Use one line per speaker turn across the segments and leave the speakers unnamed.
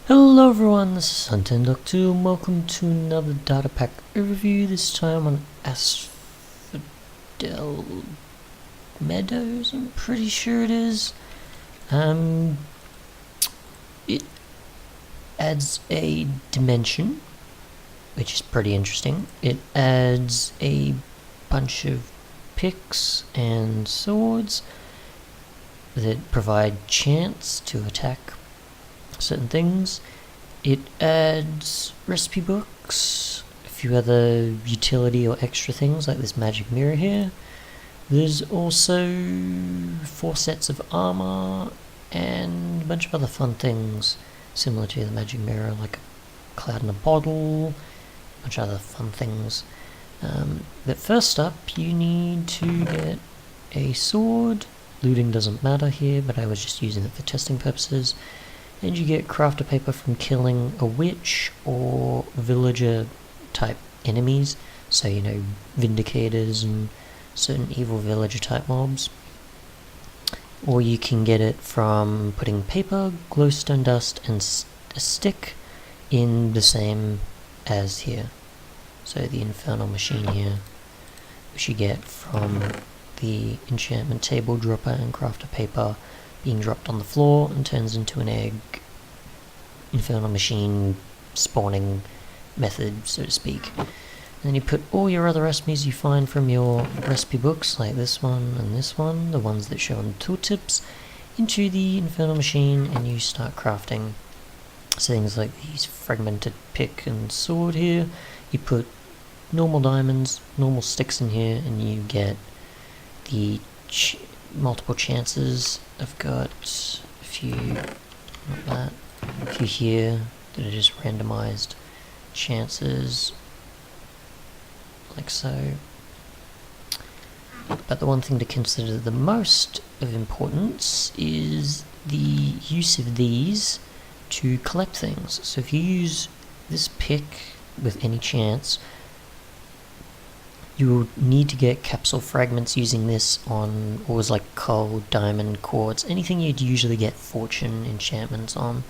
Hello everyone, this is Untitled Chapter, and welcome to another Datapack overview, this time on Asphodel Meadows, I'm pretty sure it is. It adds a dimension, which is pretty interesting. It adds a bunch of picks and swords that provide chance to attack certain things. It adds recipe books, a few other utility or extra things like this magic mirror here. There's also 4 sets of armor and a bunch of other fun things similar to the magic mirror, like a cloud in a bottle, a bunch of other fun things. But first up, you need to get a sword. Looting doesn't matter here, but I was just using it for testing purposes. And you get crafter paper from killing a witch or villager type enemies, so you know, vindicators and certain evil villager type mobs. Or you can get it from putting paper, glowstone dust and a stick in the same as here. So the Infernal Machine here, which you get from the enchantment table dropper and crafter paper being dropped on the floor and turns into an egg. Infernal Machine spawning method, so to speak. And then you put all your other recipes you find from your recipe books, like this one and this one, the ones that show on the tooltips, into the Infernal Machine, and you start crafting. So things like these fragmented pick and sword here. You put normal diamonds, normal sticks in here, and you get the multiple chances. I've got a few, not that, a few here that are just randomized chances, like so. But the one thing to consider the most of importance is the use of these to collect things. So if you use this pick with any chance, you will need to get capsule fragments using this on ores like coal, diamond, quartz, anything you'd usually get fortune enchantments on.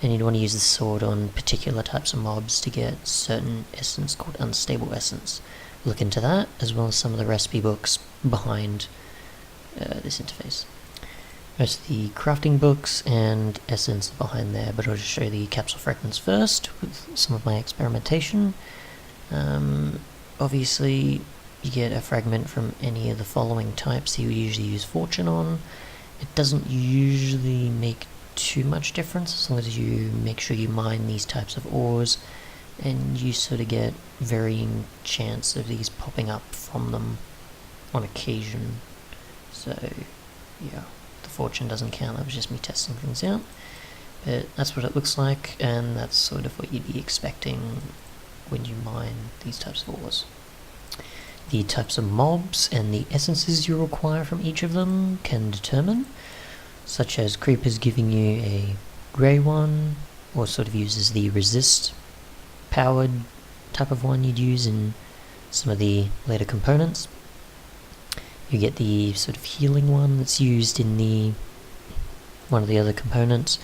And you'd want to use the sword on particular types of mobs to get certain essence called unstable essence. Look into that, as well as some of the recipe books behind this interface. Most of the crafting books and essence are behind there, but I'll just show you the capsule fragments first with some of my experimentation. Obviously, you get a fragment from any of the following types you would usually use fortune on. It doesn't usually make too much difference as long as you make sure you mine these types of ores, and you sort of get varying chance of these popping up from them on occasion. So yeah, the fortune doesn't count, that was just me testing things out. But that's what it looks like, and that's sort of what you'd be expecting when you mine these types of ores. The types of mobs and the essences you require from each of them can determine, such as creepers giving you a grey one, or sort of uses the resist powered type of one you'd use in some of the later components. You get the sort of healing one that's used in the one of the other components.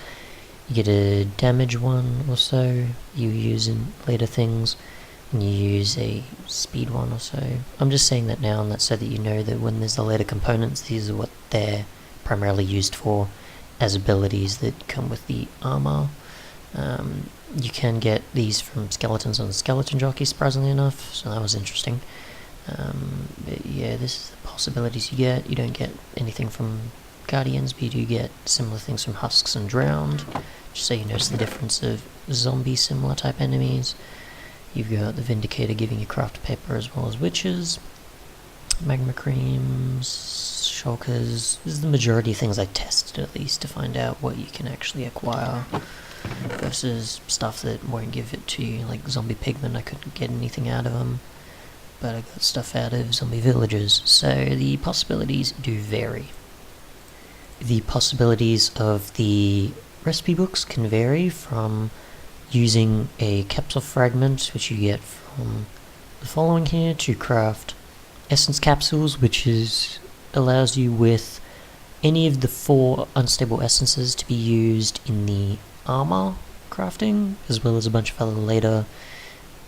You get a damage one or so you use in later things, and you use a speed one or so. I'm just saying that now, and that's so that you know that when there's the later components, these are what they're primarily used for as abilities that come with the armor. You can get these from skeletons on the skeleton jockey, surprisingly enough, so that was interesting. But yeah, this is the possibilities you get. You don't get anything from guardians, but you do get similar things from husks and drowned, just so you notice the difference of zombie similar type enemies. You've got the vindicator giving you craft paper as well as witches, magma creams, shulkers. This is the majority of things I tested, at least, to find out what you can actually acquire versus stuff that won't give it to you, like zombie pigmen. I couldn't get anything out of them, but I got stuff out of zombie villagers, so the possibilities do vary. The possibilities of the recipe books can vary from using a capsule fragment, which you get from the following here, to craft essence capsules, which allows you with any of the 4 unstable essences to be used in the armor crafting, as well as a bunch of other later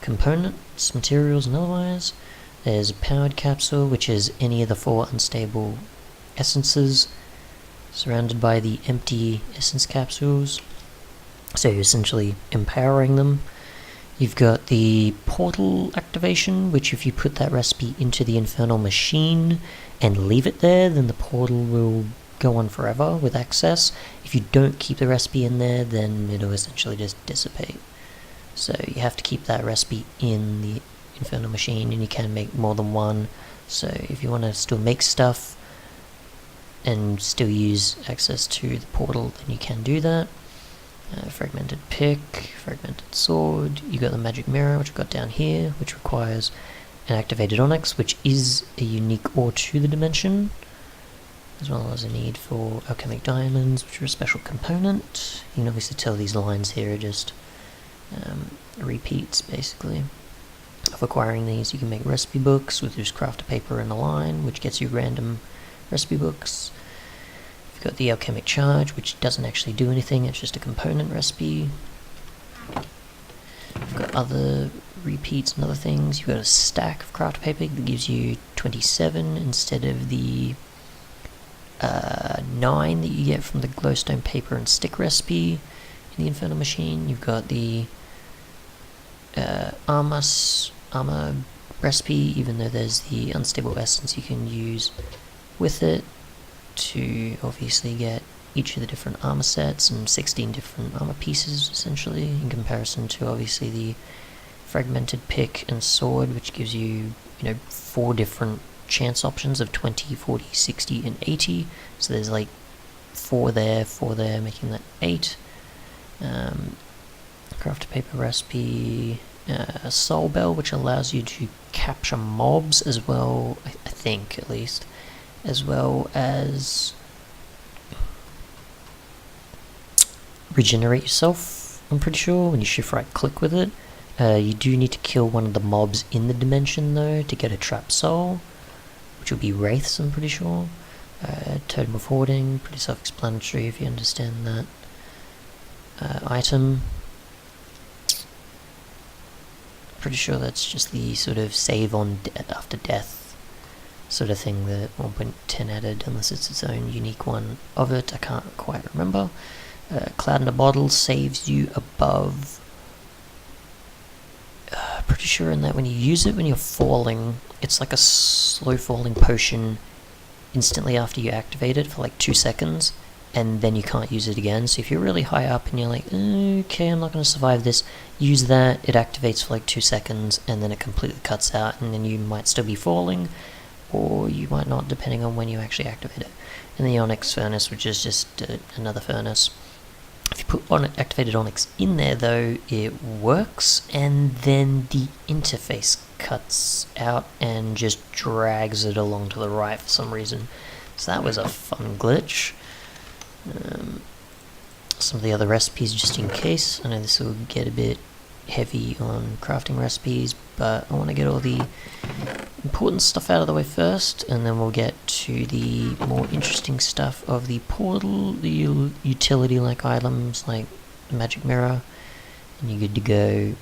components, materials, and otherwise. There's a powered capsule, which is any of the 4 unstable essences surrounded by the empty essence capsules, so you're essentially empowering them. You've got the portal activation, which if you put that recipe into the Infernal Machine and leave it there, then the portal will go on forever with access. If you don't keep the recipe in there, then it'll essentially just dissipate. So you have to keep that recipe in the Infernal Machine, and you can make more than one. So if you want to still make stuff and still use access to the portal, then you can do that. Fragmented pick, fragmented sword. You got the magic mirror, which I've got down here, which requires an activated onyx, which is a unique ore to the dimension, as well as a need for alchemic diamonds, which are a special component. You can obviously tell these lines here are just repeats, basically. Of acquiring these, you can make recipe books with just craft a paper and a line, which gets you random recipe books. You've got the alchemic charge, which doesn't actually do anything, it's just a component recipe. You've got other repeats and other things. You've got a stack of craft paper that gives you 27 instead of the 9 that you get from the glowstone paper and stick recipe in the Infernal Machine. You've got the armor recipe, even though there's the unstable essence you can use with it to obviously get each of the different armor sets and 16 different armor pieces, essentially, in comparison to obviously the fragmented pick and sword, which gives you, 4 different chance options of 20, 40, 60, and 80. So there's like 4 there, making that 8. Craft a paper recipe, a soul bell, which allows you to capture mobs as well, I think at least, as well as regenerate yourself, I'm pretty sure, when you shift right click with it. You do need to kill one of the mobs in the dimension though to get a trap soul, which will be wraiths, I'm pretty sure. Totem of hoarding, pretty self-explanatory if you understand that. Item, pretty sure that's just the sort of save on after death sort of thing that 1.10 added, unless it's its own unique one of it, I can't quite remember. Cloud in a bottle saves you above, pretty sure in that when you use it when you're falling, it's like a slow falling potion instantly after you activate it for like 2 seconds, and then you can't use it again. So if you're really high up and you're like, okay, I'm not going to survive this, use that, it activates for like 2 seconds, and then it completely cuts out, and then you might still be falling, or you might not, depending on when you actually activate it. And the Onyx Furnace, which is just another furnace. If you put activated Onyx in there though, it works, and then the interface cuts out and just drags it along to the right for some reason. So that was a fun glitch. Some of the other recipes, just in case. I know this will get a bit heavy on crafting recipes, but I want to get all the important stuff out of the way first, and then we'll get to the more interesting stuff of the portal, the utility-like items like the magic mirror, and you're good to go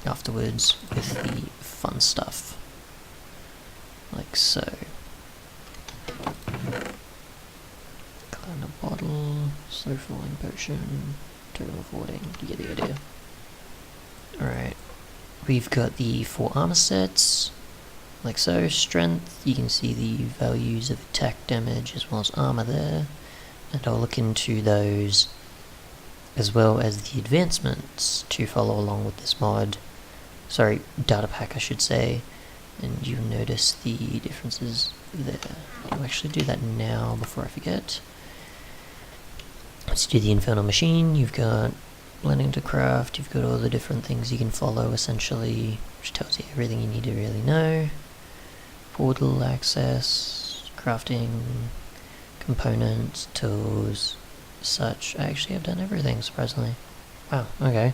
afterwards with the fun stuff, like so. Cloud a bottle, slow falling potion, totem of hoarding, you get the idea. Alright, we've got the 4 armor sets, like so. Strength, you can see the values of attack damage as well as armor there, and I'll look into those as well as the advancements to follow along with this mod. Sorry, data pack I should say, and you'll notice the differences there. I'll actually do that now before I forget. Let's do the Infernal Machine. You've got blending to craft, you've got all the different things you can follow essentially, which tells you everything you need to really know. Portal access, crafting, components, tools, such. I actually have done everything, surprisingly. Wow, okay.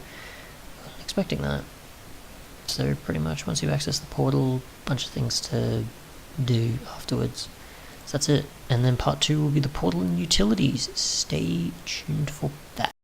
Wasn't expecting that. So pretty much once you access the portal, a bunch of things to do afterwards. So that's it. And then part 2 will be the portal and utilities. Stay tuned for that.